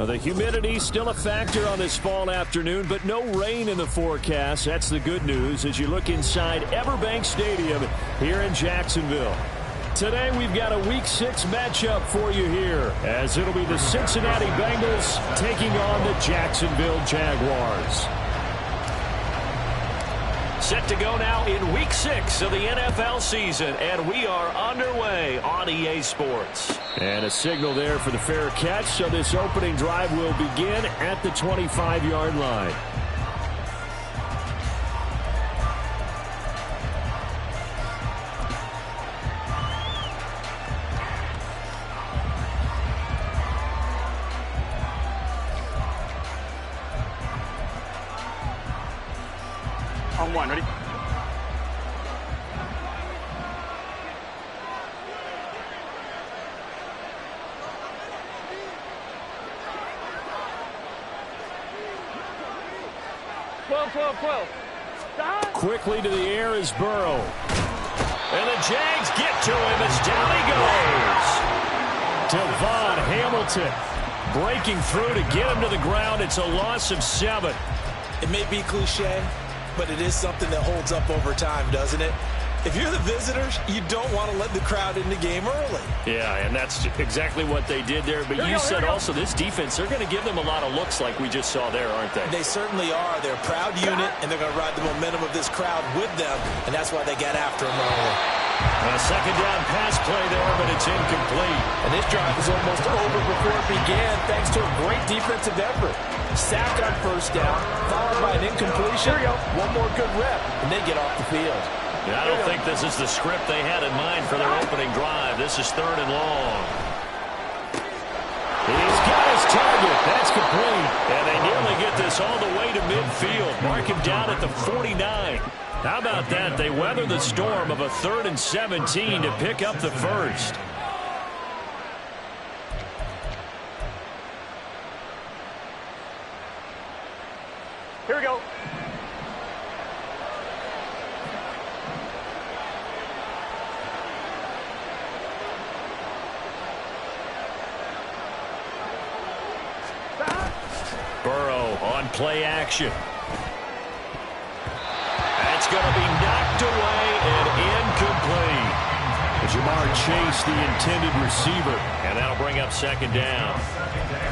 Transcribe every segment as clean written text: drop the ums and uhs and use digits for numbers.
Well, the humidity still a factor on this fall afternoon, but no rain in the forecast. That's the good news as you look inside Everbank Stadium here in Jacksonville. Today we've got a Week 6 matchup for you here, as it'll be the Cincinnati Bengals taking on the Jacksonville Jaguars. Set to go now in Week 6 of the NFL season, and we are underway on EA Sports. And a signal there for the fair catch, so this opening drive will begin at the 25-yard line. On one, ready? Quickly to the air is Burrow. And the Jags get to him as down he goes. Devon Hamilton breaking through to get him to the ground. It's a loss of 7. It may be cliche, but it is something that holds up over time, doesn't it? If you're the visitors, you don't want to let the crowd in the game early. Yeah, and that's exactly what they did there. But you said also this defense, they're going to give them a lot of looks like we just saw there, aren't they? They certainly are. They're a proud unit, and they're going to ride the momentum of this crowd with them, and that's why they got after them early. A second down pass play there, but it's incomplete. And this drive is almost over before it began, thanks to a great defensive effort. Sack on first down, followed by an incompletion. One more good rep, and they get off the field. I don't think this is the script they had in mind for their opening drive. This is 3rd and long. He's got his target. That's complete. And they nearly get this all the way to midfield. Mark him down at the 49. How about that? They weather the storm of a 3rd and 17 to pick up the first. Here we go. Burrow on play action. That's going to be knocked away and incomplete. Jamar Chase, the intended receiver, and that'll bring up 2nd down.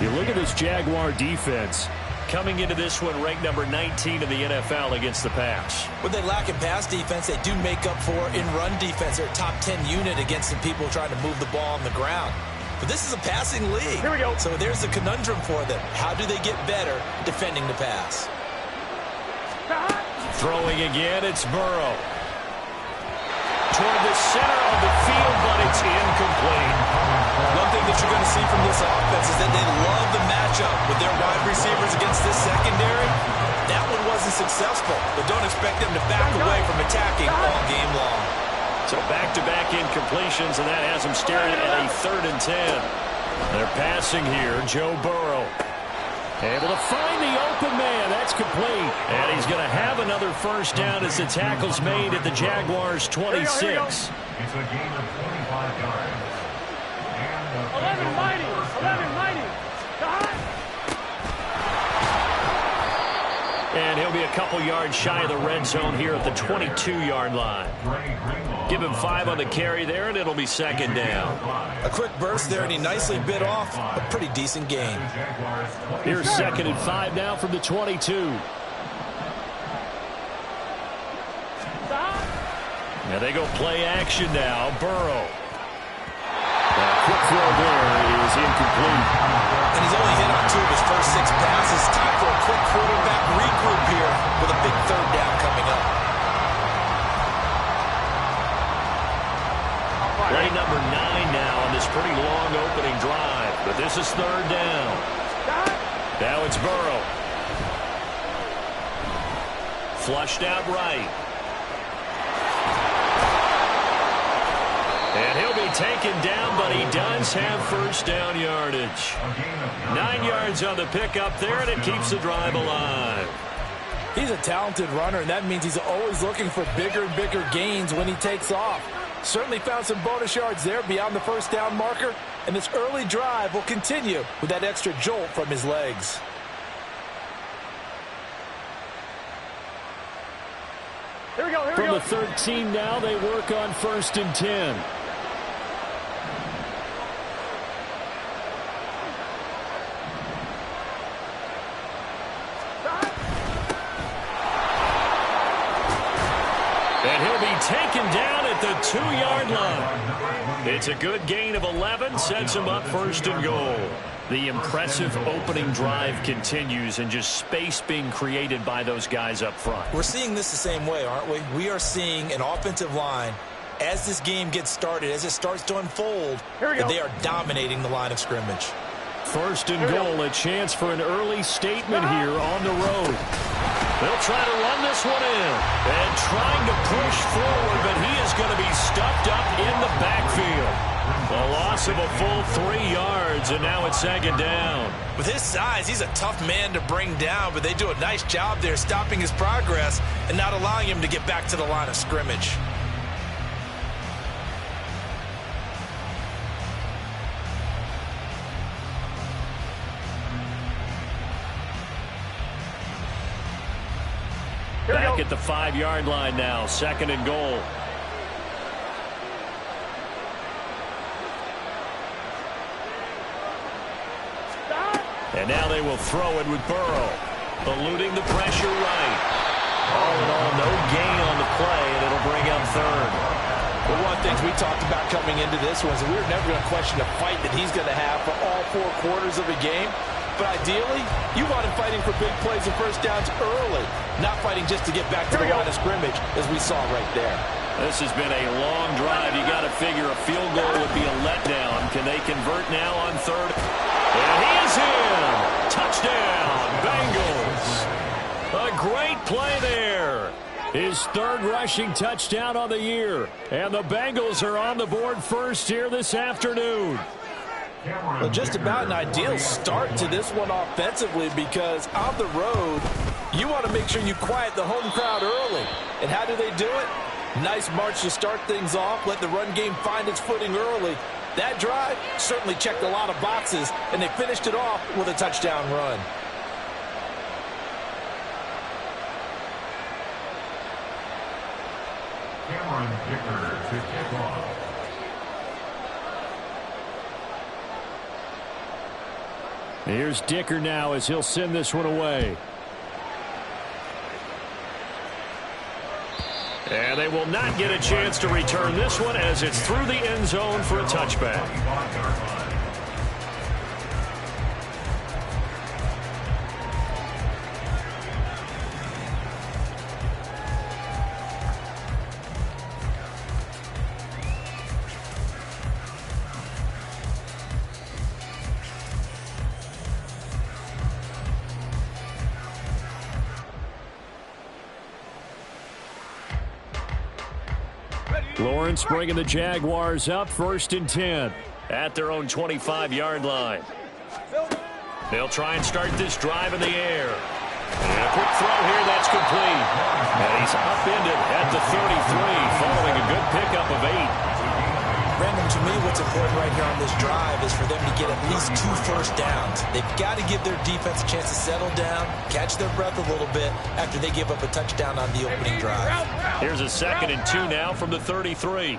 You look at this Jaguar defense. Coming into this one, ranked number 19 in the NFL against the pass. When they lack in pass defense, they do make up for in run defense. They're a top 10 unit against the people trying to move the ball on the ground. But this is a passing league. Here we go. So there's a conundrum for them. How do they get better defending the pass? Throwing again, it's Burrow. Toward the center of the field, but it's incomplete. One thing that you're going to see from this offense is that they love the matchup with their wide receivers against this secondary. That one wasn't successful, but don't expect them to back away from attacking all game long. So back-to-back incompletions, and that has them staring at a 3rd and 10. They're passing here. Joe Burrow able to find the open man. That's complete. And he's going to have another first down as the tackle's made at the Jaguars' 26. It's a gain of 45 yards. 11 mighty. And he'll be a couple yards shy of the red zone here at the 22-yard line. Give him 5 on the carry there, and it'll be 2nd down. A quick burst there, and he nicely bit off a pretty decent gain. Here's 2nd and 5 now from the 22. Now they go play action now. Burrow. Quick throw there is incomplete. And he's only hit on 2 of his first 6 passes. Time for a quick quarterback regroup here with a big 3rd down coming up. Play number 9 now on this pretty long opening drive. But this is 3rd down. Now it's Burrow. Flushed out right. And he'll be taken down, but he does have first down yardage. 9 yards on the pickup there, and it keeps the drive alive. He's a talented runner, and that means he's always looking for bigger and bigger gains when he takes off. Certainly found some bonus yards there beyond the first down marker, and this early drive will continue with that extra jolt from his legs. Here we go, here we From go. the 13 now, they work on 1st and 10. And he'll be taken down at the 2-yard line. It's a good gain of 11, sets him up 1st and goal. The impressive opening drive continues, and just space being created by those guys up front. We're seeing this the same way, aren't we? We are seeing an offensive line, as this game gets started, as it starts to unfold, that they are dominating the line of scrimmage. 1st and goal, a chance for an early statement here on the road. They'll try to run this one in, and trying to push forward, but he is going to be stuffed up in the backfield. A loss of a full 3 yards, and now it's 2nd down. With his size, he's a tough man to bring down, but they do a nice job there stopping his progress and not allowing him to get back to the line of scrimmage. Back at the 5-yard line now, 2nd and goal. And now they will throw it with Burrow, eluding the pressure right. All in all, no gain on the play, and it'll bring up 3rd. Well, one of the things we talked about coming into this was that we were never going to question the fight that he's going to have for all 4 quarters of a game. But ideally, you want him fighting for big plays and first downs early, not fighting just to get back to the line of scrimmage, as we saw right there. This has been a long drive. You got to figure a field goal would be a letdown. Can they convert now on 3rd? And he is in. Touchdown, Bengals. A great play there. His 3rd rushing touchdown on the year. And the Bengals are on the board first here this afternoon. Well, just about an ideal start to this one offensively, because on the road, you want to make sure you quiet the home crowd early. And how do they do it? Nice march to start things off. Let the run game find its footing early. That drive certainly checked a lot of boxes, and they finished it off with a touchdown run. Dicker to kick off. Here's Dicker now as he'll send this one away. And they will not get a chance to return this one as it's through the end zone for a touchback. Lawrence bringing the Jaguars up 1st and 10 at their own 25-yard line. They'll try and start this drive in the air. And a quick throw here, that's complete. And he's upended at the 33, following a good pickup of 8. Brandon, to me, what's important right here on this drive is for them to get at least 2 first downs. They've got to give their defense a chance to settle down, catch their breath a little bit after they give up a touchdown on the opening drive. Here's a 2nd and 2 now from the 33.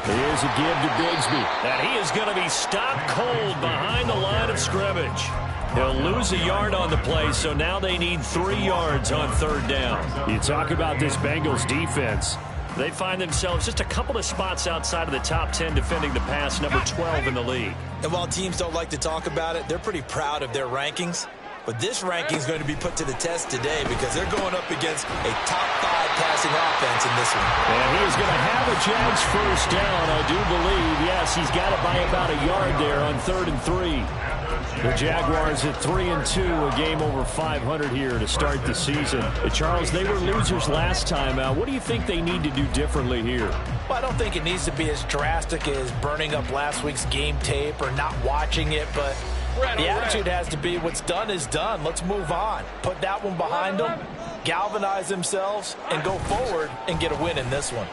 Here's a give to Bigsby. And he is going to be stopped cold behind the line of scrimmage. He'll lose a yard on the play, so now they need 3 yards on 3rd down. You talk about this Bengals defense. They find themselves just a couple of spots outside of the top 10 defending the pass, number 12 in the league. And while teams don't like to talk about it, they're pretty proud of their rankings. But this ranking is going to be put to the test today because they're going up against a top 5 passing offense in this one. And he is going to have a Jags first down, I do believe. Yes, he's got it by about a yard there on 3rd and 3. The Jaguars at 3-2, a game over 500 here to start the season. Charles, they were losers last time out. What do you think they need to do differently here? Well, I don't think it needs to be as drastic as burning up last week's game tape or not watching it, but the attitude has to be what's done is done. Let's move on. Put that one behind them galvanize themselves and go forward and get a win in this one.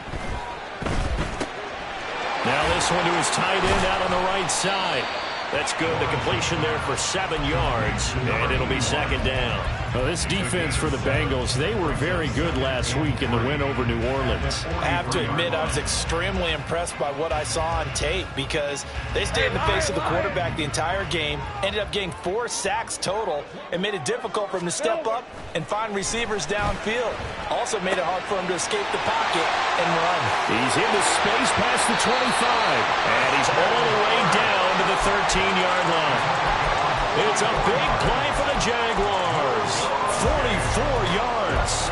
Now this one to his tight end out on the right side. That's good. The completion there for 7 yards, and it'll be second down. Well, this defense for the Bengals, they were very good last week in the win over New Orleans. I have to admit, I was extremely impressed by what I saw on tape because they stayed in the face of the quarterback the entire game, ended up getting 4 sacks total, and made it difficult for him to step up and find receivers downfield. Also made it hard for him to escape the pocket and run. He's into space past the 25, and he's all the way down to the 13-yard line. It's a big play for the Jaguars. 44 yards.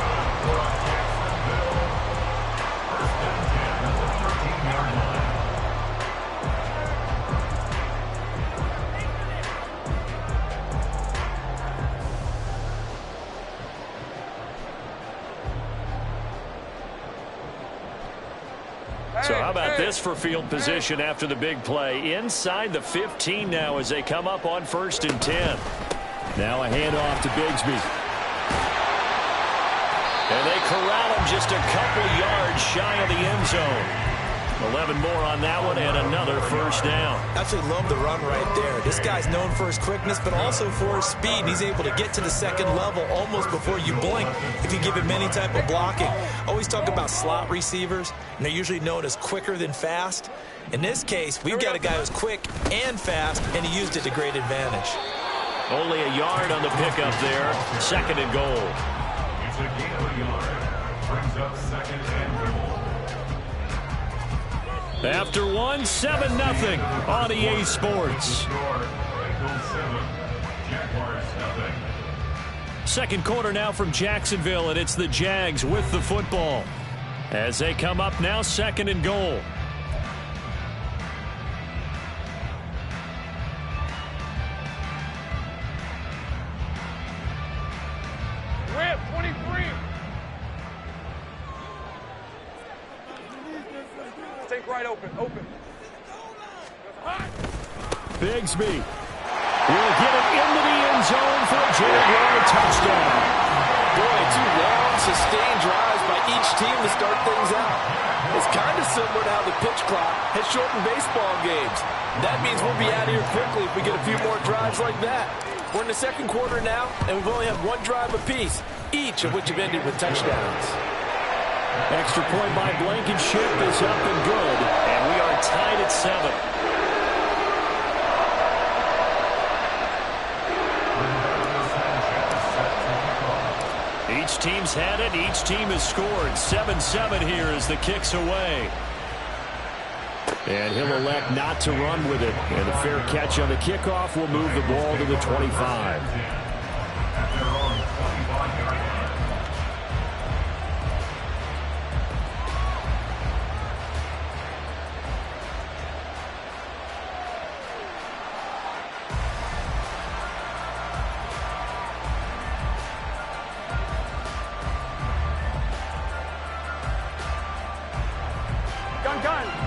So how about this for field position after the big play? Inside the 15 now as they come up on 1st and 10. Now a handoff to Bigsby. And they corral him just a couple yards shy of the end zone. 11 more on that one and another first down. Absolutely love the run right there. This guy's known for his quickness, but also for his speed. He's able to get to the second level almost before you blink if you give him any type of blocking. Always talk about slot receivers, and they're usually known as quicker than fast. In this case, we've got a guy who's quick and fast, and he used it to great advantage. Only a yard on the pickup there. 2nd and goal. It's a gain of a yard. Brings up 2nd and goal. After 1, 7-0 on EA Sports. Bengals 7, Jaguars 0. Second quarter now from Jacksonville, and it's the Jags with the football. As they come up now, 2nd and goal. Whip, 23. Take right open. Bigsby will get it into the end zone for a Jaguar touchdown. Boy, 2 long, sustained drives by each team to start things out. It's kind of similar to how the pitch clock has shortened baseball games. That means we'll be out of here quickly if we get a few more drives like that. We're in the 2nd quarter now, and we've only had 1 drive apiece, each of which have ended with touchdowns. Extra point by Blankenship is up and good, and we are tied at 7. Each team's had it. Each team has scored. 7-7 here as the kick's away. And he'll elect not to run with it. And a fair catch on the kickoff will move the ball to the 25.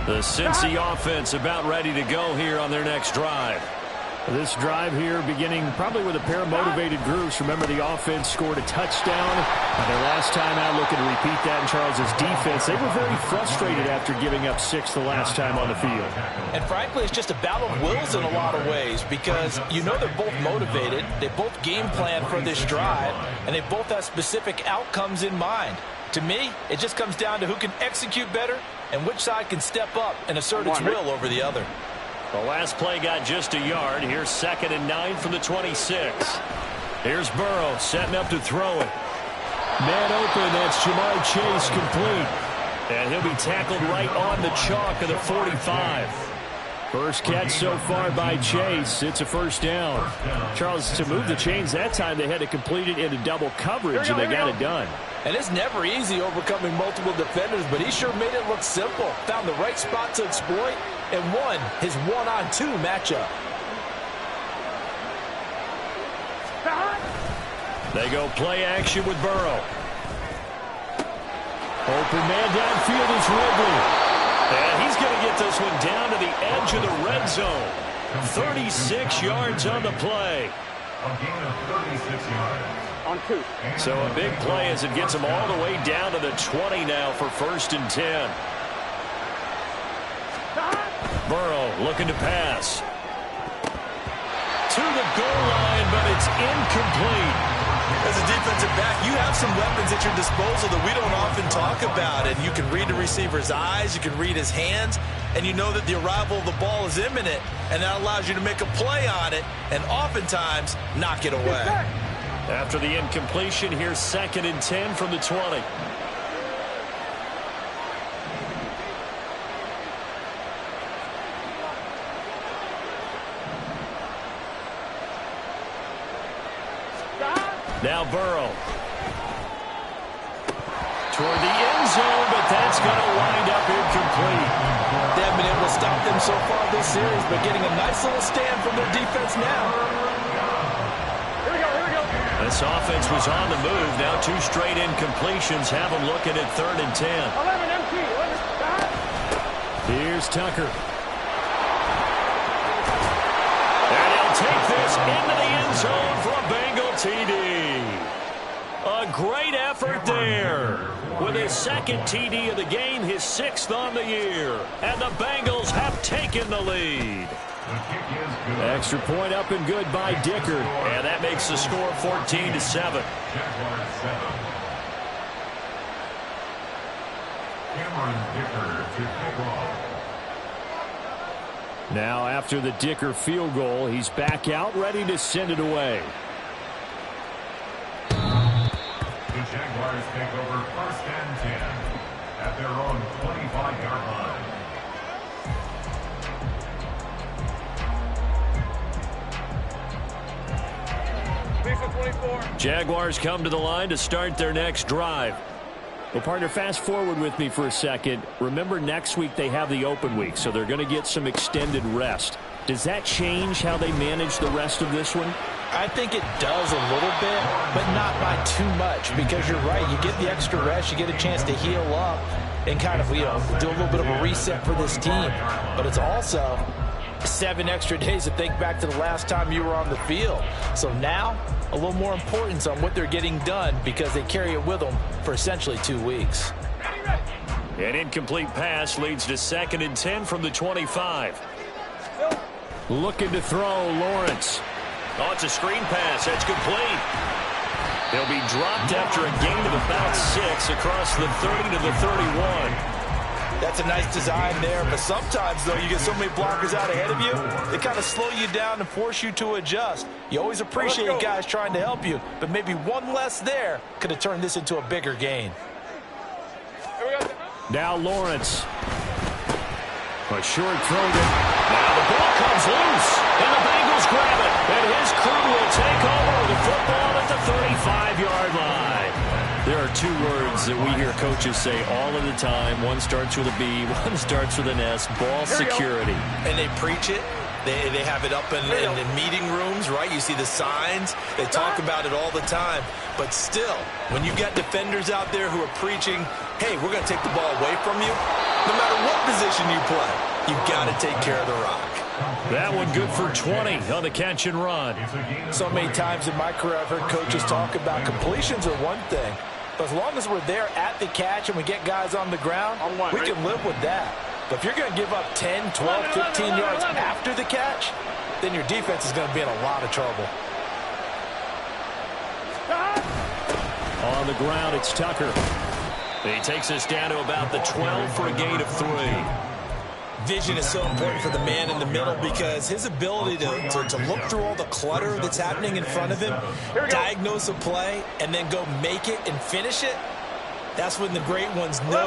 The Cincy offense about ready to go here on their next drive. This drive here beginning probably with a pair of motivated groups. Remember, the offense scored a touchdown. Their last time out, looking to repeat that in Charles's defense. They were very frustrated after giving up 6 the last time on the field. And frankly, it's just a battle of wills in a lot of ways because you know they're both motivated. They both game plan for this drive, and they both have specific outcomes in mind. To me, it just comes down to who can execute better and which side can step up and assert its will over the other. The last play got just a yard. Here's 2nd and 9 from the 26. Here's Burrow setting up to throw it. Man open, that's Jamar Chase complete. And he'll be tackled right on the chalk of the 45. First catch so far by Chase. It's a first down. Charles, to move the chains that time, they had to complete it into double coverage, and they got it done. And it's never easy overcoming multiple defenders, but he sure made it look simple. Found the right spot to exploit and won his 1-on-2 matchup. They go play action with Burrow. Open man downfield is Ridley. And he's going to get this one down to the edge of the red zone. 36 yards on the play. A gain of 36 yards. On 2. So a big play as it gets them all the way down to the 20 now for 1st and 10. Burrow looking to pass. To the goal line, but it's incomplete. As a defensive back, you have some weapons at your disposal that we don't often talk about. And you can read the receiver's eyes, you can read his hands, and you know that the arrival of the ball is imminent, and that allows you to make a play on it and oftentimes knock it away. After the incompletion, here's 2nd and 10 from the 20. Now Burrow. Toward the end zone, but that's going to wind up incomplete. They haven't been able to stop them so far this series, but getting a nice little stand from their defense now. Here we go. This offense was on the move. Now 2 straight incompletions have them looking at 3rd and 10. 11 empty. 11. Here's Tucker. And he'll take this into the end zone for a Bengal TD. A great effort there. With his 2nd TD of the game, his 6th on the year. And the Bengals have taken the lead. Extra point up and good by Dicker. And that makes the score 14-7. Jaguars 7. Cameron Dicker to kick off. Now after the Dicker field goal, he's back out ready to send it away. The Jaguars take over 1st and 10 at their own 25-yard line. Lisa 24. Jaguars come to the line to start their next drive. Well, partner, fast forward with me for a second. Remember, next week they have the open week, so they're going to get some extended rest. Does that change how they manage the rest of this one? I think it does a little bit, but not by too much, because you're right. You get the extra rest, you get a chance to heal up and kind of, do a little bit of a reset for this team. But it's also 7 extra days to think back to the last time you were on the field. So now, a little more importance on what they're getting done because they carry it with them for essentially 2 weeks. An incomplete pass leads to 2nd and 10 from the 25. Looking to throw, Lawrence. Oh, it's a screen pass. That's complete. They'll be dropped after a gain of about 6 across the 30 to the 31. That's a nice design there, but sometimes, though, you get so many blockers out ahead of you, they kind of slow you down and force you to adjust. You always appreciate guys trying to help you, but maybe one less there could have turned this into a bigger gain. Now Lawrence. A short throw. Now the ball comes loose, and the Bengals grab it, and his crew will take over with the football at the 35-yard line. There are 2 words that we hear coaches say all of the time. One starts with a B, one starts with an S, ball security. And they preach it. They have it up in meeting rooms, right? You see the signs. They talk about it all the time. But still, when you got defenders out there who are preaching, hey, we're going to take the ball away from you, no matter what position you play, you've got to take care of the rock. That one good for 20 on the catch and run. So many times in my career I've heard coaches talk about completions are one thing, but as long as we're there at the catch and we get guys on the ground, we can live with that. But if you're going to give up 10, 12, 15 yards after the catch, then your defense is going to be in a lot of trouble. On the ground, it's Tucker. He takes us down to about the 12 for a gain of 3. Vision is so important for the man in the middle because his ability to look through all the clutter that's happening in front of him, diagnose a play, and then go make it and finish it, that's when the great ones know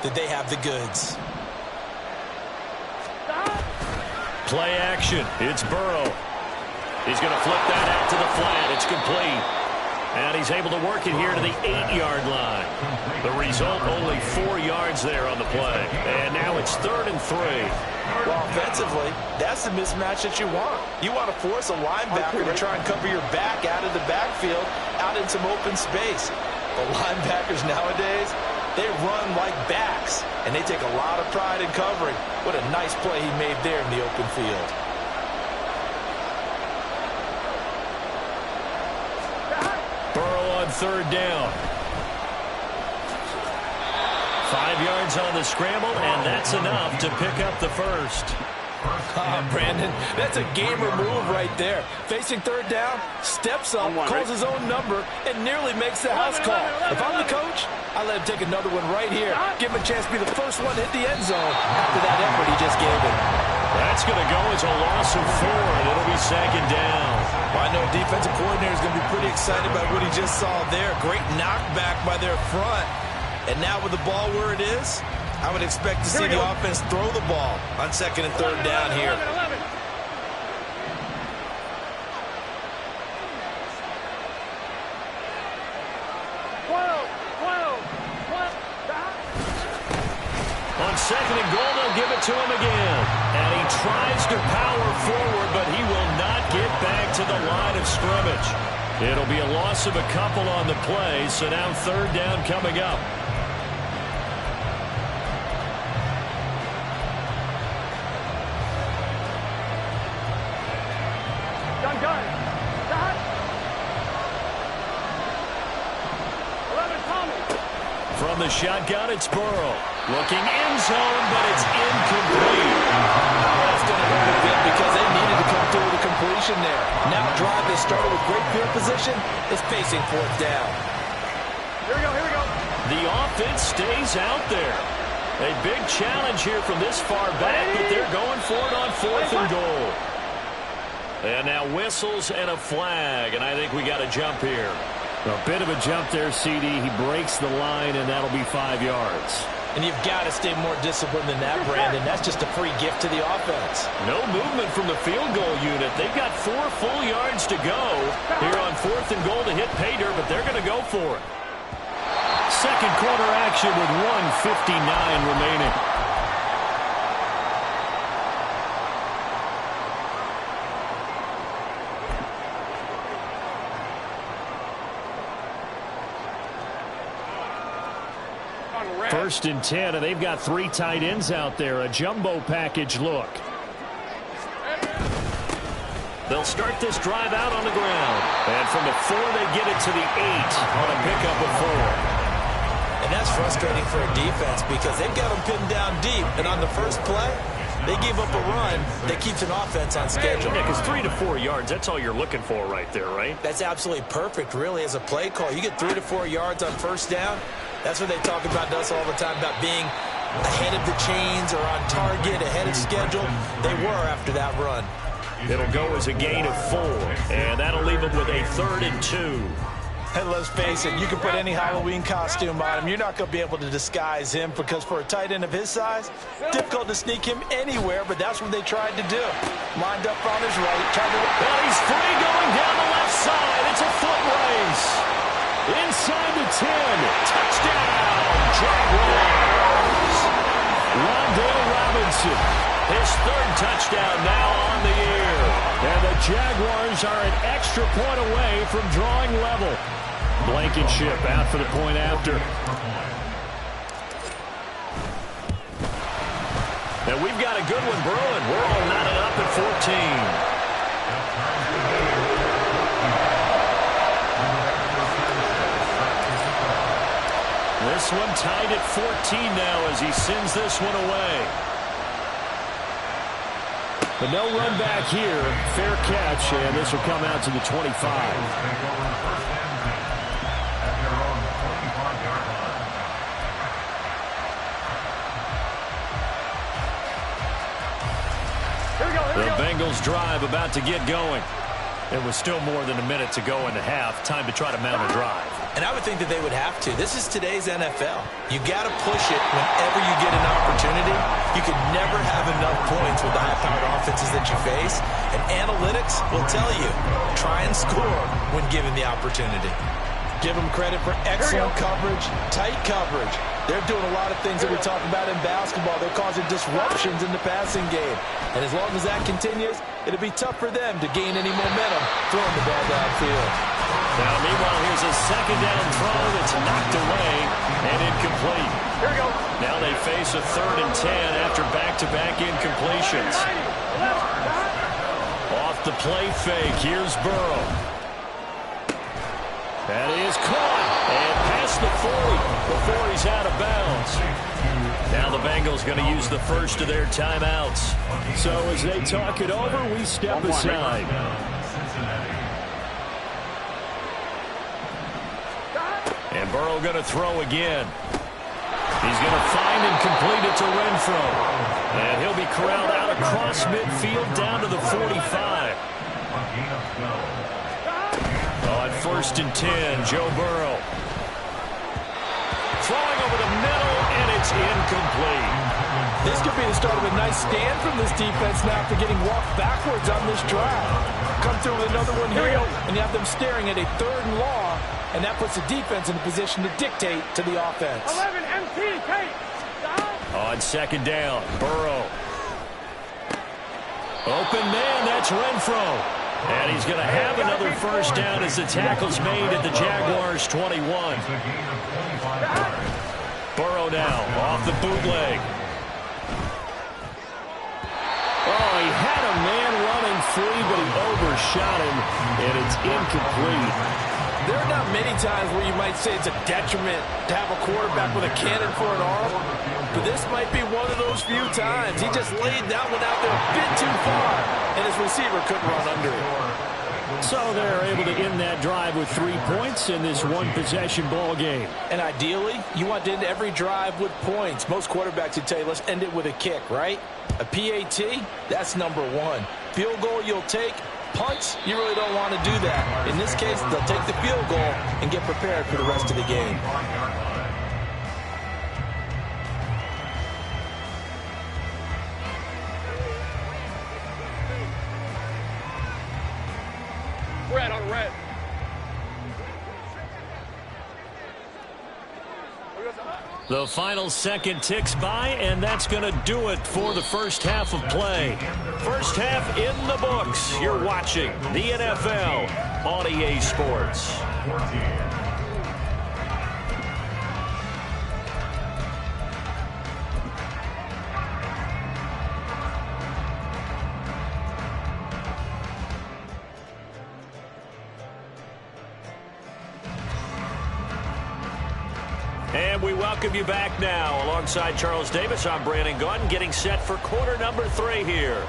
that they have the goods. Play action. It's Burrow. He's going to flip that out to the flat. It's complete. And he's able to work it here to the 8-yard line. The result, only 4 yards there on the play. And now it's 3rd and 3. Well, offensively, that's the mismatch that you want. You want to force a linebacker to try and cover your back out of the backfield, out in some open space. The linebackers nowadays, they run like backs, and they take a lot of pride in covering. What a nice play he made there in the open field. third down. 5 yards on the scramble, and that's enough to pick up the first. Brandon, that's a gamer move right there. Facing third down, steps up, calls his own number, and nearly makes the house call. If I'm the coach, I let him take another one right here. Give him a chance to be the first one to hit the end zone after that effort he just gave him. That's going to go as a loss of 4, and it'll be second down. Well, I know defensive coordinator is going to be pretty excited about what he just saw there. Great knockback by their front. And now with the ball where it is, I would expect to see the offense throw the ball on second and third down here. 11. On second and goal, they'll give it to him again. And he tries to power forward, but he will not get back to the line of scrimmage. It'll be a loss of a couple on the play, so now third down coming up. From the shotgun, it's Burrow. Looking end zone, but it's incomplete. That's going to hurt a bit because they needed to come through with a completion there. Now a drive that started with great field position is facing fourth down. Here we go. The offense stays out there. A big challenge here from this far back, but they're going for it on fourth and goal. And now whistles and a flag, and I think we got a jump here. A bit of a jump there, CD. He breaks the line, and that'll be 5 yards. And you've got to stay more disciplined than that, Brandon. That's just a free gift to the offense. No movement from the field goal unit. They've got 4 full yards to go here on fourth and goal to hit pay dirt, but they're going to go for it. Second quarter action with 1:59 remaining. First and 10, and they've got 3 tight ends out there. A jumbo package look. They'll start this drive out on the ground. And from the 4, they get it to the 8 on a pickup of 4. And that's frustrating for a defense because they've got them pinned down deep. And on the first play, they gave up a run that keeps an offense on schedule. Yeah, because 3 to 4 yards, that's all you're looking for right there, right? That's absolutely perfect, really, as a play call. You get 3 to 4 yards on first down. That's what they talk about to us all the time, about being ahead of the chains or on target, ahead of schedule. They were after that run. It'll go as a gain of 4, and that'll leave them with a 3rd and 2. And let's face it, you can put any Halloween costume on him. You're not going to be able to disguise him because for a tight end of his size, difficult to sneak him anywhere, but that's what they tried to do. Lined up on his right. Well, he's free going down the left side. It's a foot race. Inside the 10. Touchdown, Jaguars. Rondale Robinson. His 3rd touchdown now on the year. And the Jaguars are an extra point away from drawing level. Blankenship out for the point after. And we've got a good one brewing. We're all knotted up at 14. This one tied at 14 now as he sends this one away. But no run back here. Fair catch, and this will come out to the 25. The Bengals drive about to get going. There was still more than a minute to go in the half. Time to try to mount a drive. And I would think that they would have to. This is today's NFL. You got to push it whenever you get an opportunity. You can never have enough points with the high-powered offenses that you face. And analytics will tell you, try and score when given the opportunity. Give them credit for excellent coverage, tight coverage. They're doing a lot of things that we talk about in basketball. They're causing disruptions in the passing game. And as long as that continues, it'll be tough for them to gain any momentum throwing the ball downfield. Now, meanwhile, here's a second down throw that's knocked away and incomplete. Here we go. Now they face a 3rd and 10 after back-to-back incompletions. Off the play fake, here's Burrow. That is caught. And past the 40 before he's out of bounds. Now the Bengals going to use the first of their timeouts. So as they talk it over, we step aside. And Burrow going to throw again. He's going to find and complete it to Renfro. And he'll be corralled out across midfield down to the 45. On 1st and 10, Joe Burrow. Throwing over the middle, and it's incomplete. This could be the start of a nice stand from this defense now after getting walked backwards on this drive. Come through with another one here, and you have them staring at a 3rd and long, and that puts the defense in a position to dictate to the offense. 11 MT, Kate. On 2nd down, Burrow. Open man, that's Renfro. And he's going to have another first down as the tackle's made at the Jaguars' 21. Burrow now off the bootleg. Oh, he had a man running free, but he overshot him, and it's incomplete. There are not many times where you might say it's a detriment to have a quarterback with a cannon for an arm, but this might be one of those few times. He just laid that one out there a bit too far, and his receiver couldn't run under it. So they're able to end that drive with 3 points in this one-possession ball game. And ideally, you want to end every drive with points. Most quarterbacks would tell you, let's end it with a kick, right? A PAT, that's number 1. Field goal you'll take. Punts, you really don't want to do that. In this case, they'll take the field goal and get prepared for the rest of the game. Red on red. The final second ticks by, and that's going to do it for the first half of play. First half in the books. You're watching the NFL on EA Sports. And we welcome you back now. Alongside Charles Davis, I'm Brandon Gaudin, getting set for quarter number 3 here.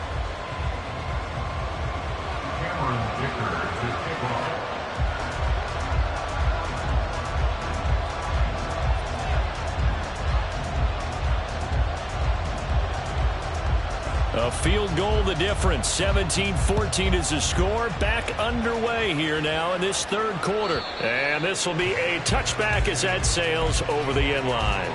A field goal the difference. 17-14 is the score. Back underway here now in this 3rd quarter. And this will be a touchback as that sails over the end line.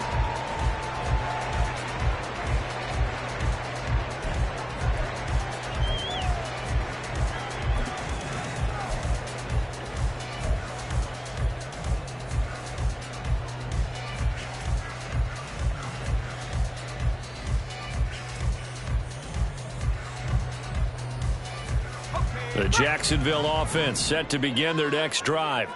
The Jacksonville offense set to begin their next drive.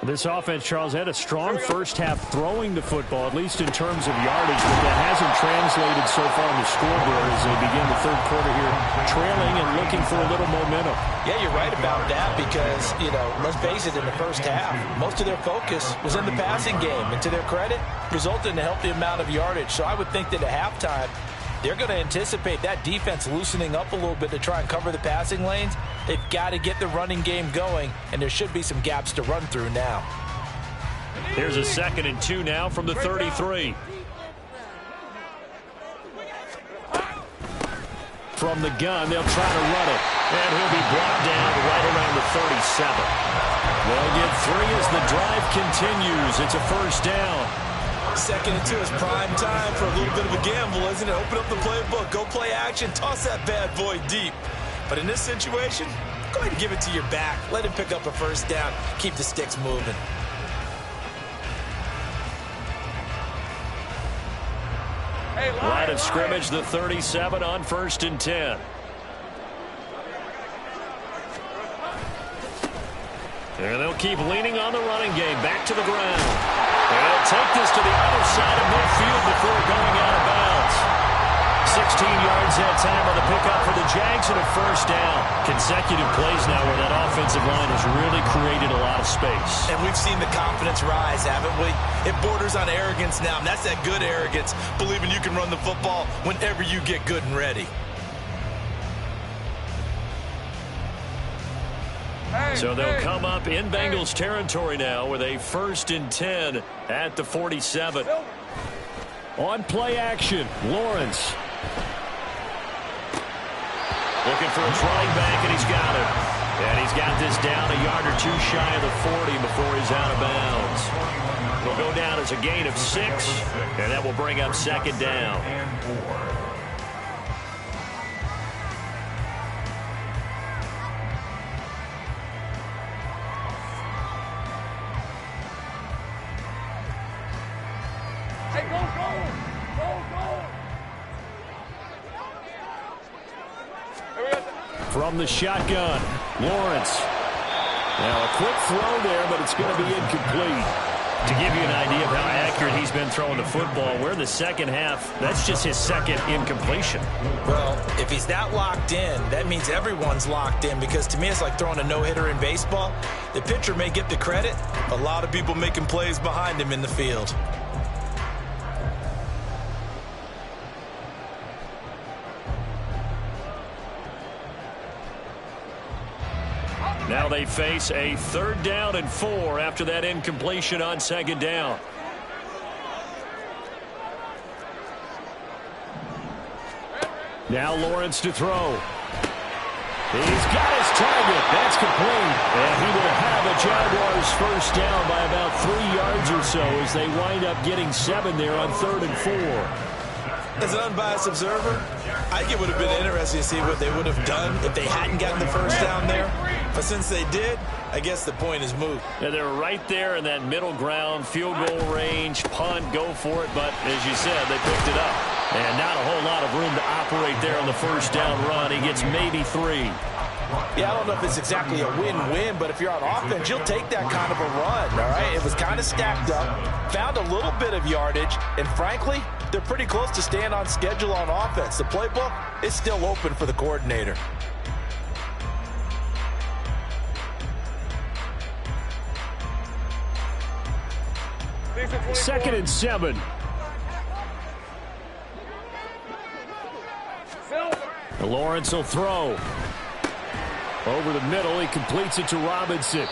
This offense, Charles, had a strong first half throwing the football, at least in terms of yardage, but that hasn't translated so far on the scoreboard as they begin the 3rd quarter here, trailing and looking for a little momentum. Yeah, you're right about that because, let's face it, in the first half, most of their focus was in the passing game, and to their credit, resulted in a healthy amount of yardage. So I would think that at halftime, they're going to anticipate that defense loosening up a little bit to try and cover the passing lanes. They've got to get the running game going, and there should be some gaps to run through now. Here's a 2nd and 2 now from the 33. From the gun, they'll try to run it, and he'll be brought down right around the 37. They'll get 3 as the drive continues. It's a first down. 2nd and 2 is prime time for a little bit of a gamble, isn't it? Open up the playbook, go play action, toss that bad boy deep. But in this situation, go ahead and give it to your back. Let him pick up a first down. Keep the sticks moving. Line of scrimmage, the 37 on 1st and 10. And they'll keep leaning on the running game. Back to the ground. And they'll take this to the other side of midfield before going out of bounds. 16 yards that time on the pickup for the Jags in a first down. Consecutive plays now where that offensive line has really created a lot of space. And we've seen the confidence rise, haven't we? It borders on arrogance now, and that's that good arrogance, believing you can run the football whenever you get good and ready. So they'll come up in Bengals territory now with a 1st and 10 at the 47. On play action, Lawrence. Looking for his running back, and he's got it. And he's got this down a yard or two shy of the 40 before he's out of bounds. It'll go down as a gain of 6, and that will bring up 2nd down. Hey, go, go! Go, go! From the shotgun, Lawrence. Now a quick throw there, but it's going to be incomplete. To give you an idea of how accurate he's been throwing the football, we're in the second half. That's just his 2nd incompletion. Well, if he's that locked in, that means everyone's locked in, because to me it's like throwing a no-hitter in baseball. The pitcher may get the credit, a lot of people making plays behind him in the field. Now they face a 3rd down and 4 after that incompletion on 2nd down. Now Lawrence to throw. He's got his target. That's complete. And he will have a Jaguars 1st down by about 3 yards or so as they wind up getting 7 there on 3rd and 4. As an unbiased observer, I think it would have been interesting to see what they would have done if they hadn't gotten the 1st down there. But since they did, I guess the point is moot. Yeah, they're right there in that middle ground, field goal range, punt, go for it. But as you said, they picked it up. And not a whole lot of room to operate there on the 1st down run. He gets maybe 3. Yeah, I don't know if it's exactly a win-win, but if you're on offense, you'll take that kind of a run, all right? It was kind of stacked up, found a little bit of yardage, and frankly, they're pretty close to staying on schedule on offense. The playbook is still open for the coordinator. Second and 7. Lawrence will throw. Over the middle, he completes it to Robinson.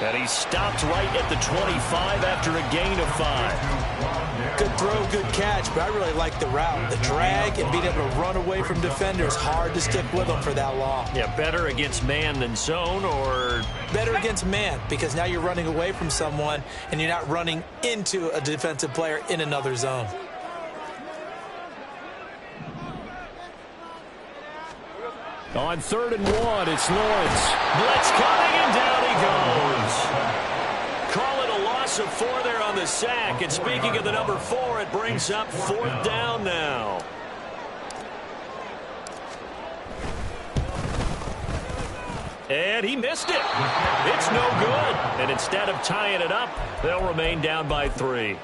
And he's stopped right at the 25 after a gain of 5. Good throw, good catch, but I really like the route. The drag and being able to run away from defenders, hard to stick with them for that long. Yeah, better against man than zone, or? Better against man, because now you're running away from someone and you're not running into a defensive player in another zone. On 3rd and 1, it's Lawrence. Blitz coming, and down he goes. Call it a loss of 4 there on the sack. And speaking of the number 4, it brings up 4th down now. And he missed it. It's no good. And instead of tying it up, they'll remain down by 3.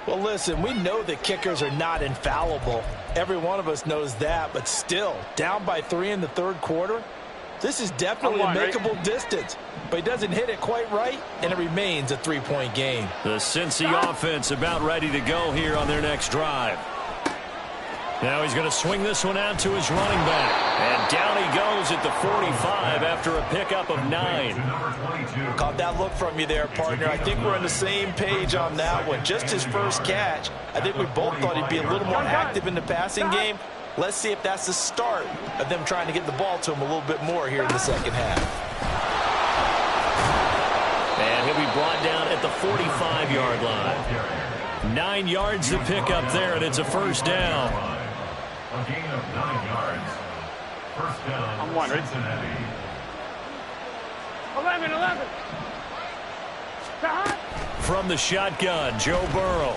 Well, listen, we know that kickers are not infallible. Every one of us knows that, but still, down by 3 in the 3rd quarter, this is definitely a makeable distance. But he doesn't hit it quite right, and it remains a 3-point game. The Cincy offense about ready to go here on their next drive. Now he's going to swing this one out to his running back. And down he goes at the 45 after a pickup of 9. Caught that look from you there, partner. I think we're on the same page on that one. Just his first catch. I think we both thought he'd be a little more active in the passing game. Let's see if that's the start of them trying to get the ball to him a little bit more here in the second half. And he'll be brought down at the 45-yard line. 9 yards to pick up there, and it's a 1st down. A gain of 9 yards. 1st down, Cincinnati. 11. From the shotgun, Joe Burrow.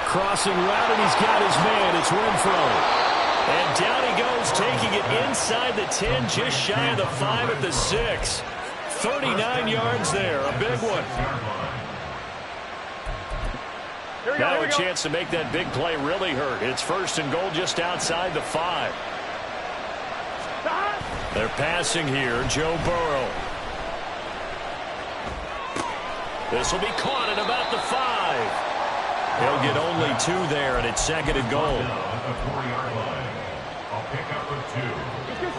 Crossing route, and he's got his man. It's Renfro. And down he goes, taking it inside the 10, just shy of the 5 at the 6. 39 yards there, a big one. Now a chance to make that big play really hurt. It's 1st and goal just outside the 5. They're passing here. Joe Burrow. This will be caught at about the 5. He'll get only 2 there, and it's 2nd and goal. At the 4-yard line. A pickup of 2.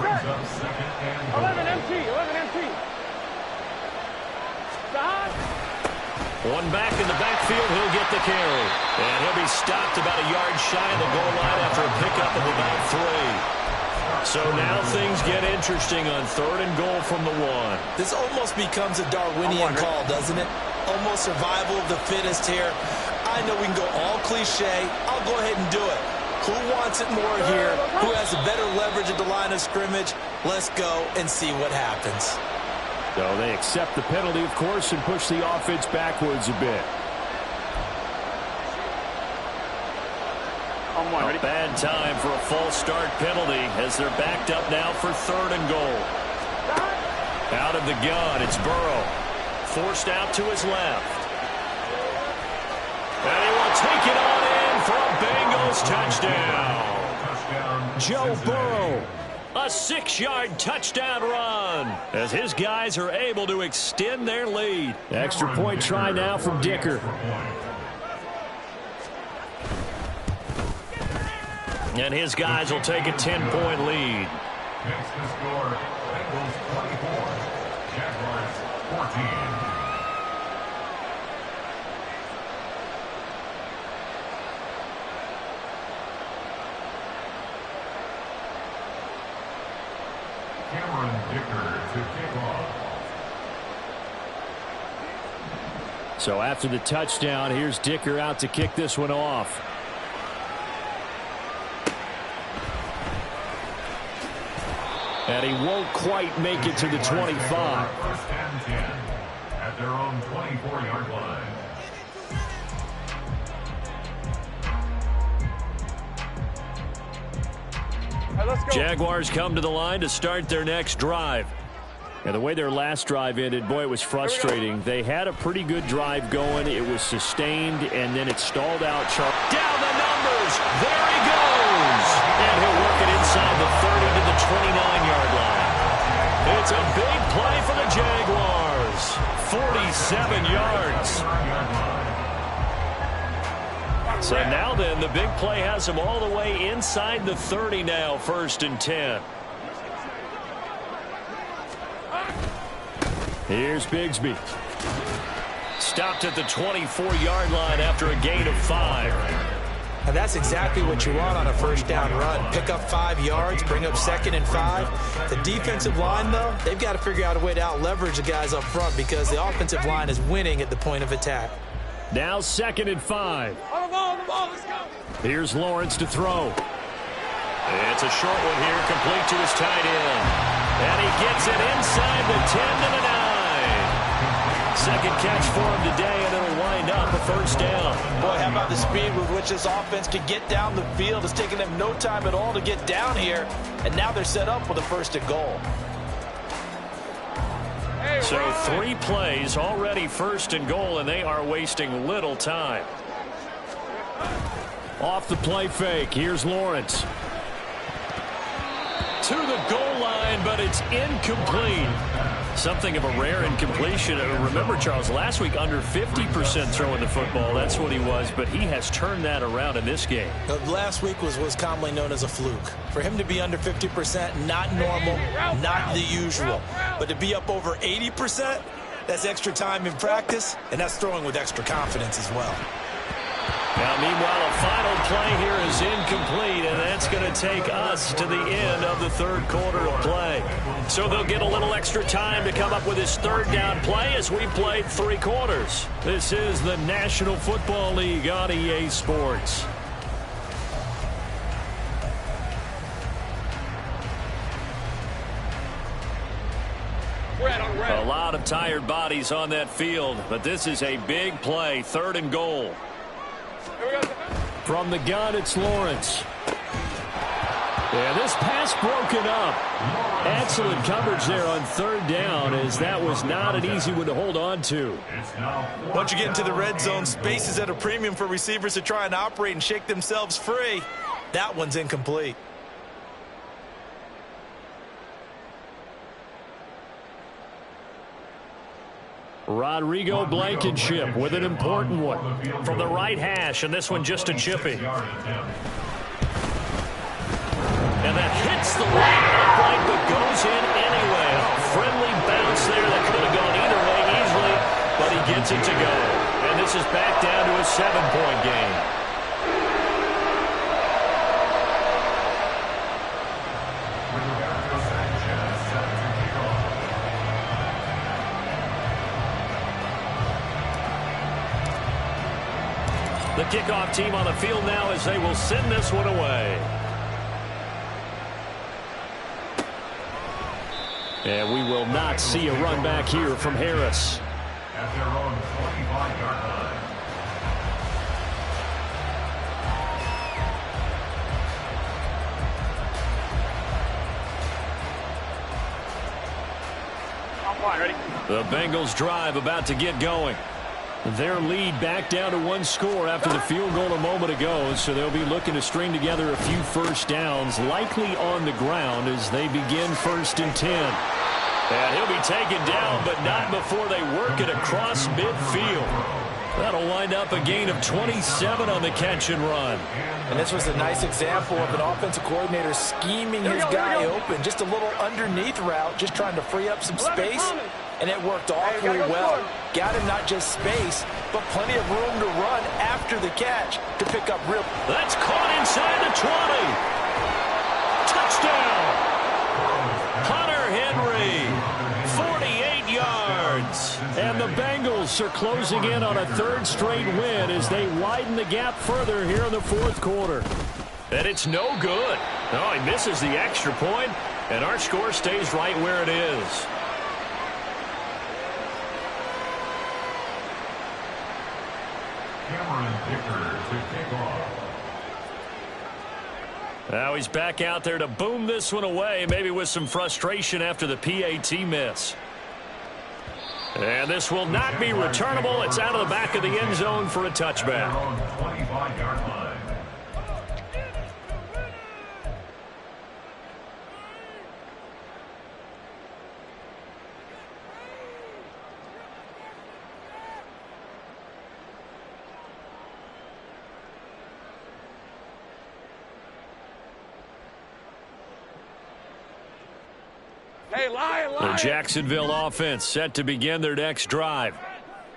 Brings up 2nd and goal. 11 empty. One back in the backfield. He'll get the carry. And he'll be stopped about a yard shy of the goal line after a pickup of about 3. So now things get interesting on 3rd and goal from the 1. This almost becomes a Darwinian call, doesn't it? Almost survival of the fittest here. I know we can go all cliche. I'll go ahead and do it. Who wants it more here? Who has a better leverage at the line of scrimmage? Let's go and see what happens. So they accept the penalty, of course, and push the offense backwards a bit. A bad time for a false start penalty as they're backed up now for 3rd and goal. Out of the gun, it's Burrow. Forced out to his left. And he will take it on in for a Bengals touchdown. Joe Burrow, a 6-yard touchdown run as his guys are able to extend their lead. Extra point try now from Dicker. And his guys will take a 10-point lead. Next to score, Bengals 24, Jaguars 14. To kick off. So after the touchdown, here's Dicker out to kick this one off. And he won't quite make it to the 25. 1st and 10 at their own 24-yard line. Let's go. Jaguars come to the line to start their next drive. And the way their last drive ended, boy, it was frustrating. They had a pretty good drive going. It was sustained, and then it stalled out. Down the numbers. There he goes. And he'll work it inside the 30 to the 29-yard line. It's a big play for the Jaguars. 47 yards. So now then, the big play has them all the way inside the 30 now, 1st and 10. Here's Bigsby. Stopped at the 24-yard line after a gain of 5. And that's exactly what you want on a 1st down run. Pick up 5 yards, bring up 2nd and 5. The defensive line, though, they've got to figure out a way to out-leverage the guys up front because the offensive line is winning at the point of attack. Now 2nd and 5. On the ball, let's go. Here's Lawrence to throw. It's a short one here, complete to his tight end. And he gets it inside the 10 to the 9. Second catch for him today, and it'll wind up a 1st down. Boy, how about the speed with which this offense can get down the field? It's taken them no time at all to get down here, and now they're set up with a 1st and goal. So 3 plays, already 1st and goal, and they are wasting little time. Off the play fake, here's Lawrence. To the goal line, but it's incomplete. Something of a rare incompletion. Remember, Charles, last week under 50% throwing the football. That's what he was, but he has turned that around in this game. Last week was commonly known as a fluke. For him to be under 50%, not normal, not the usual. But to be up over 80%, that's extra time in practice, and that's throwing with extra confidence as well. Now, meanwhile, a final play here is incomplete, and that's going to take us to the end of the 3rd quarter of play. So they'll get a little extra time to come up with his 3rd down play as we played 3 quarters. This is the National Football League on EA Sports. A lot of tired bodies on that field, but this is a big play, 3rd and goal. From the gun, it's Lawrence. Yeah, this pass broken up. Excellent coverage there on 3rd down, as that was not an easy one to hold on to. Once you get into the red zone, space is at a premium for receivers to try and operate and shake themselves free. That one's incomplete. Rodrigo Blankenship with an important one from the right hash, and this one just a chippy. And that hits the right upright but goes in anyway. A friendly bounce there that could have gone either way easily, but he gets it to go. And this is back down to a 7-point game. The kickoff team on the field now as they will send this one away. And we will not see a run back here from Harris. At their own 25-yard line. I'm fine, ready? The Bengals drive about to get going. Their lead back down to 1 score after the field goal a moment ago, so they'll be looking to string together a few first downs, likely on the ground as they begin 1st and 10. And he'll be taken down, but not before they work it across midfield. That'll wind up a gain of 27 on the catch and run. And this was a nice example of an offensive coordinator scheming his guy open. Just a little underneath route, just trying to free up some space. And it worked awfully well. Got him not just space, but plenty of room to run after the catch to pick up real. That's caught inside the 20. Touchdown. Hunter Henry, 48 yards. And the Bengals are closing in on a 3rd straight win as they widen the gap further here in the 4th quarter. And it's no good. Oh, he misses the extra point, and our score stays right where it is. Now he's back out there to boom this one away, maybe with some frustration after the PAT miss. And this will not be returnable. It's out of the back of the end zone for a touchback. 25-yard line. Hey, the Jacksonville offense set to begin their next drive.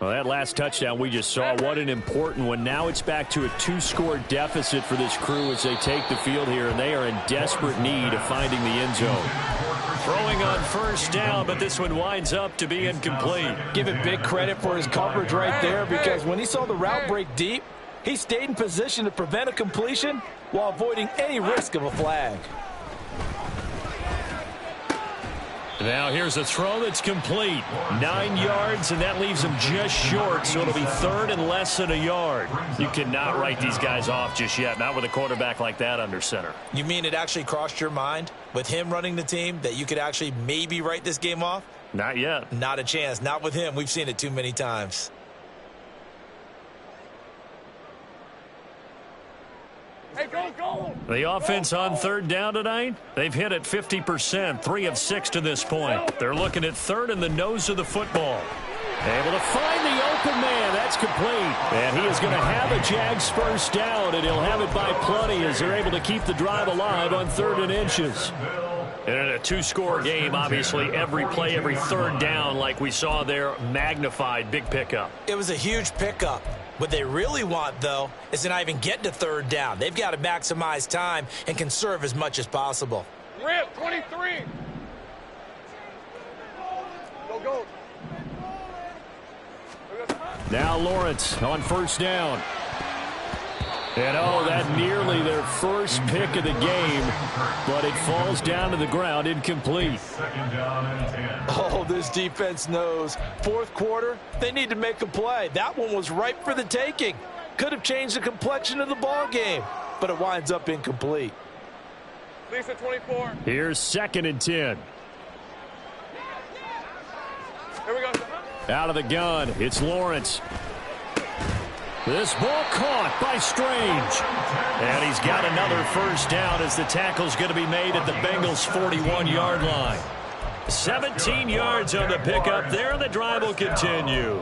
Well, that last touchdown we just saw, what an important one. Now it's back to a 2-score deficit for this crew as they take the field here, and they are in desperate need of finding the end zone. Throwing on 1st down, but this one winds up to be incomplete. Give it big credit for his coverage right there, because when he saw the route break deep, he stayed in position to prevent a completion while avoiding any risk of a flag. Now here's a throw that's complete. 9 yards, and that leaves him just short, so it'll be 3rd and less than a yard. You cannot write these guys off just yet, not with a quarterback like that under center. You mean it actually crossed your mind with him running the team that you could actually maybe write this game off? Not yet. Not a chance. Not with him. We've seen it too many times. Hey, go. The offense on 3rd down tonight, they've hit it 50%, 3 of 6 to this point. They're looking at 3rd in the nose of the football. Able to find the open man. That's complete. And he is going to have a Jags 1st down, and he'll have it by plenty as they're able to keep the drive alive on 3rd and inches. And in a 2-score game, obviously, every play, every 3rd down, like we saw there, magnified, big pickup. It was a huge pickup. What they really want, though, is to not even get to 3rd down. They've got to maximize time and conserve as much as possible. Rip, 23. Go. Now Lawrence on 1st down. And, oh, that nearly their first pick of the game, but it falls down to the ground incomplete. 2nd down and 10. Oh, this defense knows. 4th quarter, they need to make a play. That one was ripe for the taking. Could have changed the complexion of the ball game, but it winds up incomplete. Lisa, 24. Here's 2nd and 10. Here we go. Out of the gun, it's Lawrence. This ball caught by Strange. And he's got another 1st down as the tackle's going to be made at the Bengals' 41-yard line. 17 yards on the pickup there. The drive will continue.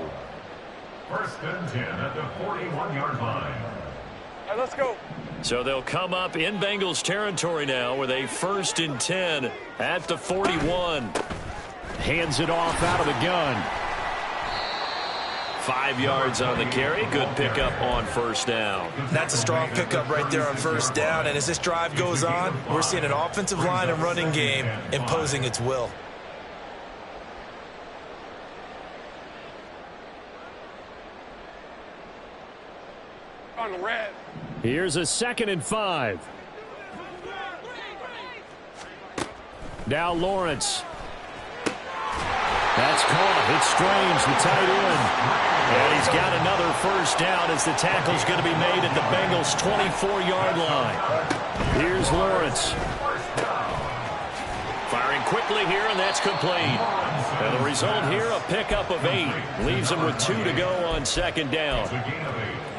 First and 10 at the 41-yard line. All right, let's go. So they'll come up in Bengals territory now with a 1st and 10 at the 41. Hands it off out of the gun. 5 yards on the carry. Good pickup on first down. That's a strong pickup right there on first down. And as this drive goes on, we're seeing an offensive line and running game imposing its will. On the red. Here's a 2nd and 5. Now Lawrence. That's caught. It's Strange, the tight end. And he's got another first down as the tackle's going to be made at the Bengals' 24-yard line. Here's Lawrence. Firing quickly here, and that's complete. And the result here, a pickup of 8. Leaves him with 2 to go on 2nd down.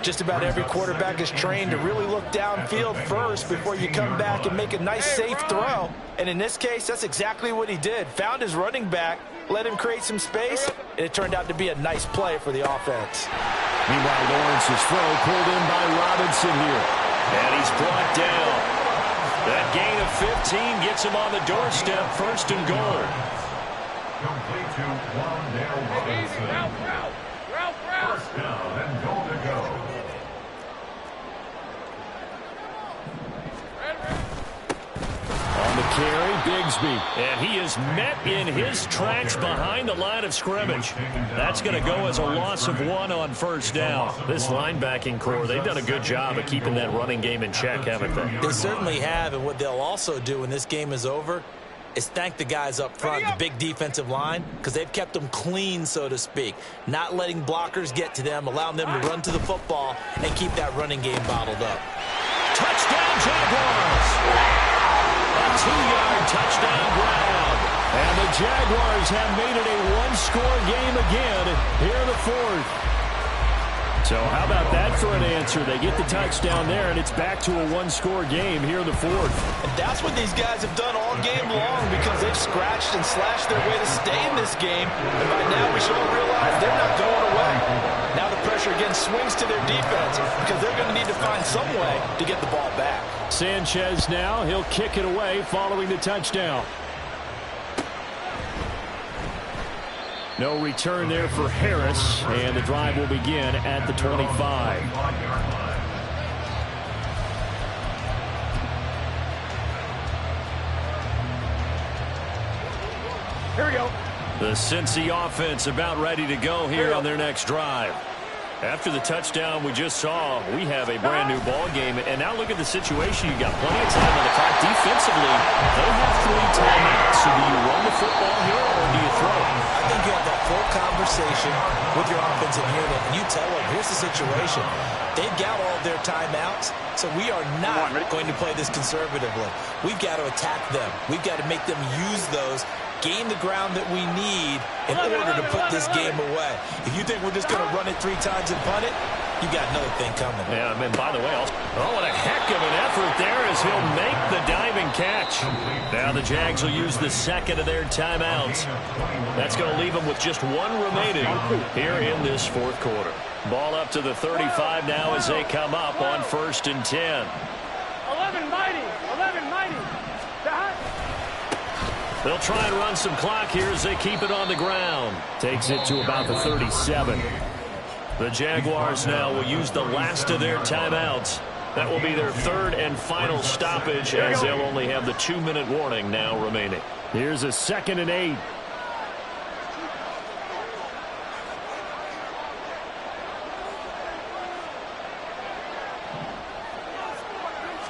Just about every quarterback is trained to really look downfield first before you come back and make a nice, safe throw. And in this case, that's exactly what he did. Found his running back, let him create some space, and it turned out to be a nice play for the offense. Meanwhile, Lawrence's throw pulled in by Robinson here. And he's brought down. That gain of 15 gets him on the doorstep, 1st and goal. Complete to Wandale Robinson. Route. First down and goal to go. On the carry, Bigsby. And he is met in his tracks behind the line of scrimmage. That's going to go as a loss of 1 on first down. This linebacking core, they've done a good job of keeping that running game in check, haven't they? They certainly have, and what they'll also do when this game is over is thank the guys up front, the big defensive line, because they've kept them clean, so to speak. Not letting blockers get to them, allowing them to run to the football and keep that running game bottled up. Touchdown, Jaguars! A 2-yard touchdown grab. And the Jaguars have made it a 1-score game again here in the 4th. So how about that for an answer? They get the touchdown there, and it's back to a 1-score game here in the 4th. And that's what these guys have done all game long, because they've scratched and slashed their way to stay in this game. And by now we should all realize they're not going away. Now the pressure again swings to their defense, because they're going to need to find some way to get the ball back. Sanchez now, he'll kick it away following the touchdown. No return there for Harris, and the drive will begin at the 25. Here we go. The Cincy offense about ready to go here on their next drive. After the touchdown we just saw, we have a brand new ball game. And now look at the situation. You've got plenty of time on the clock. Defensively, they have 3 timeouts. So do you run the football here or do you throw it? I think you have that full conversation with your offensive unit, and you tell them, here's the situation. They've got all of their timeouts, so we are not going to play this conservatively. We've got to attack them. We've got to make them use those, gain the ground that we need in order to put this game away. If you think we're just going to run it 3 times and punt it, you got another thing coming. Yeah, and by the way, what a heck of an effort there as he'll make the diving catch. Now the Jags will use the 2nd of their timeouts. That's going to leave them with just 1 remaining here in this 4th quarter. Ball up to the 35 now as they come up on 1st and 10. 11 mighty. They'll try and run some clock here as they keep it on the ground. Takes it to about the 37. The Jaguars now will use the last of their timeouts. That will be their 3rd and final stoppage, as they'll only have the 2-minute warning now remaining. Here's a 2nd and 8.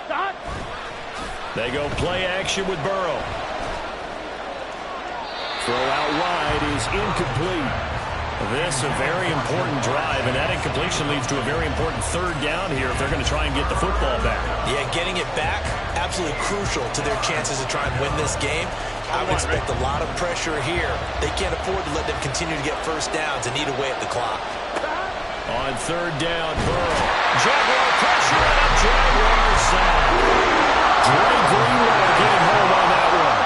Stop. They go play action with Burrow. Throw out wide is incomplete. This a very important drive, and that incompletion leads to a very important 3rd down here if they're going to try and get the football back. Yeah, getting it back, absolutely crucial to their chances to try and win this game. I would expect a lot of pressure here. They can't afford to let them continue to get first downs and eat away at the clock. On 3rd down, Burrow. Jaguar pressure on a Jaguar side. Dre Greenway getting home on that one.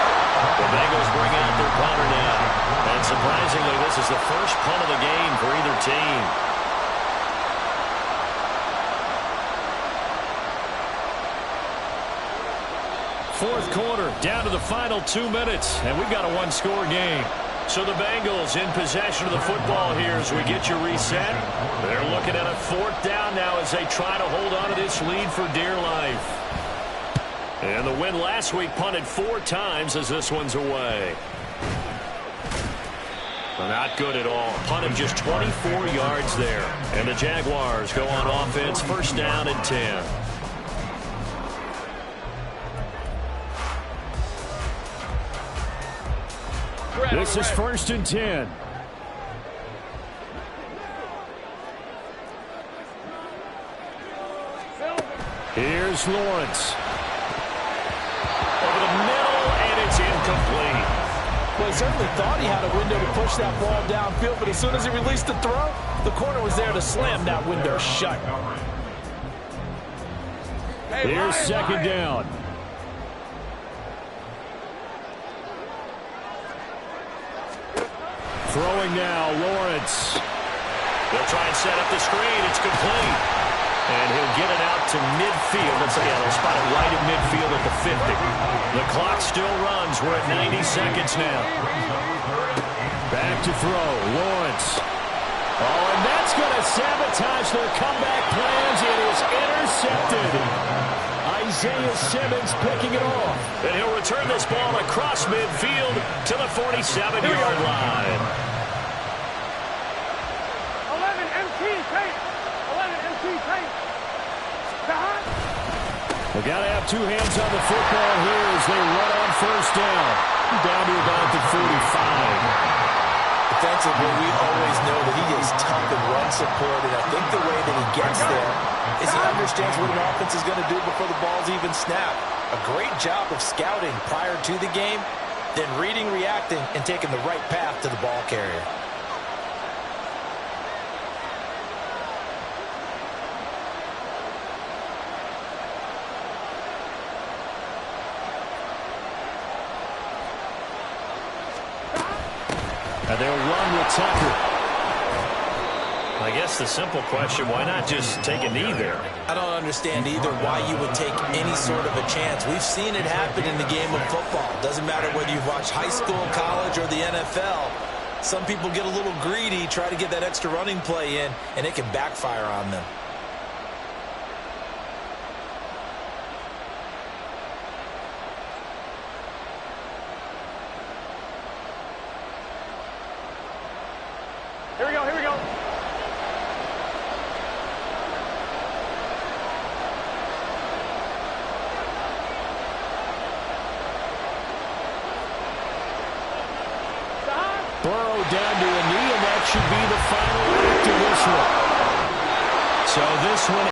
The Bengals bring out their punter fourth quarter, down to the final 2 minutes, and we've got a one-score game. So the Bengals in possession of the football here as we get you reset. They're looking at a fourth down now as they try to hold on to this lead for dear life. And the win last week punted 4 times as this one's away. Not good at all. Punted just 24 yards there. And the Jaguars go on offense, first down and 10. This is first and 10. Here's Lawrence. Over the middle, and it's incomplete. Well, he certainly thought he had a window to push that ball downfield, but as soon as he released the throw, the corner was there to slam that window shut. Here's second down. Throwing now, Lawrence. They'll try and set up the screen. It's complete. And he'll get it out to midfield. Let's see, they'll spot it right at midfield at the 50. The clock still runs. We're at 90 seconds now. Back to throw, Lawrence. Oh, and that's going to sabotage their comeback plans. It is intercepted. Isaiah Simmons picking it off. And he'll return this ball across midfield to the 47-yard line. 11 MT tape. 11 MT tape. They got to have 2 hands on the football here as they run on first down. Down to about the 45. Defensively, we always know that he is tough in run support, and I think the way that he gets there is he understands what an offense is going to do before the ball's even snapped. A great job of scouting prior to the game, then reading, reacting, and taking the right path to the ball carrier. And they'll run with Tucker. I guess the simple question, why not just take a knee there? I don't understand either why you would take any sort of a chance. We've seen it happen in the game of football. Doesn't matter whether you've watched high school, college, or the NFL. Some people get a little greedy, try to get that extra running play in, and it can backfire on them. Here we go, here we go. Burrow down to a knee, and that should be the final act of this one. So this one